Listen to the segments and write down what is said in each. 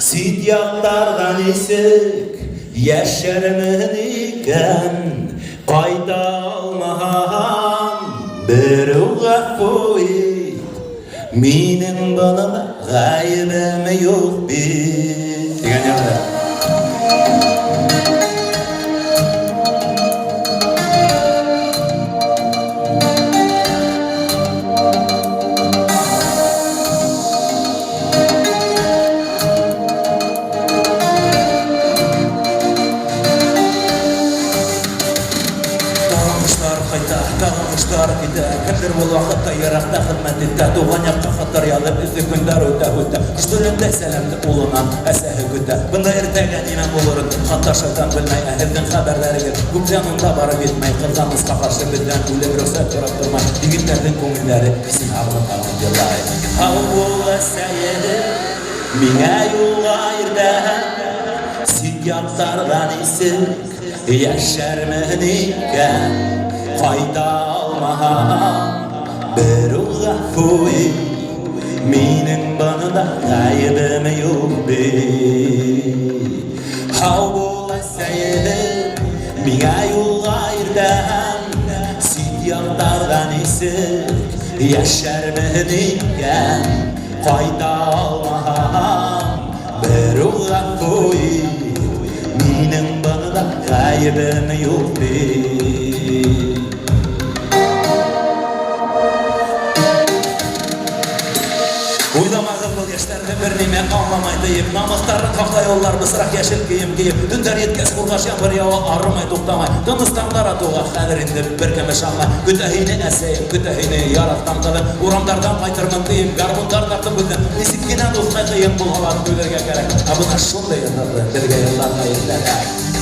Sidyaklardan esik yaşarmanikan qayta almaham bir uğafoyit menin balama gaybime yok bir degan gaplar. Dağılmışlar gide, kimdir bu vakitte yarakta hizmet etti. Doğan yakta hatar yalıp üzü günler öte öte. Kuşturunda selamdı ulunan eseri güde. Bunda ertegen inan olurun, hatta şartan bilmey ahildin haberleri gel. Gupcanında barı gitmey, kırganızga karşı bizden öyle bir rüksat yorap durmay. Yigitlerden köngülleri bizim ağılın ağılın yıllay. Havula seyedi, mine yolla irden. Sidyaklardan isik, yaşarmanikan qayta almaham bir uğafoyit menin banada gaybime yok bir. Hav bo'lasa edi menga yo'lga irdan sidyaklardan esik yasharmanikan qayta almaham bir uğafoyit menin banada gaybime yok bir. Uylamağın bu yaşlarını bir nime anlamaydı. Namaktarın kakta yollar mısrak yeşil giyim giyip dündər yetkez kurgaş yapır yava arımay doktamay. Dınıstanlara doğar xəlir bir kemeş almay. Kütahini eseyim, kütahini yarattan kılın. Uramlardan kaytırmın deyim, garbunlar tartı bildim. Nisikkinen dostay kıyım bu halat bölürge gerek. Abına şunday yanardı, birge yıllarla yerlerek.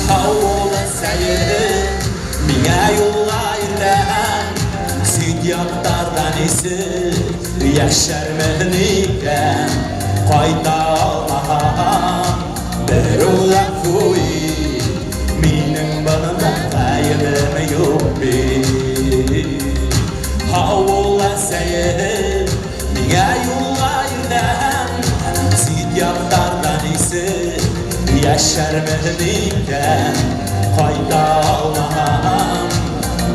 Havula seyidim, mine yolla irden. Sidyaklardan esik yaşarmanikan qayta almaham bir uğafoyit menin banada gaybime yok bir. Hav bo'lasa edi menga yo'lga irdan sidyaklardan esik yaşarmanikan qayta almaham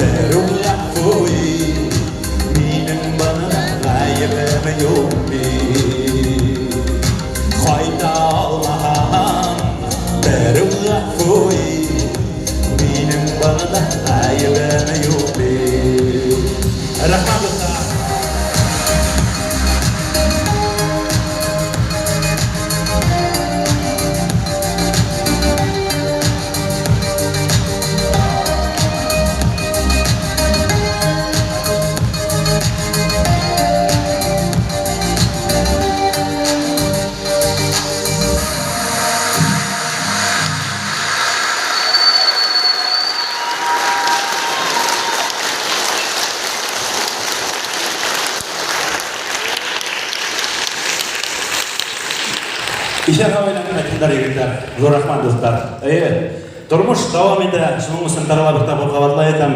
bir uğafoyit menin banada gaybime yok bir. Qayta almaham bir uğafoyit menin banada gaybime yok bir. Rahmat usta. İşe havaylanın aytınlar yigitler, zor rahmat dostlar. Turmuş davam ede, şunun için tarala bir tabur kavatlayıtam.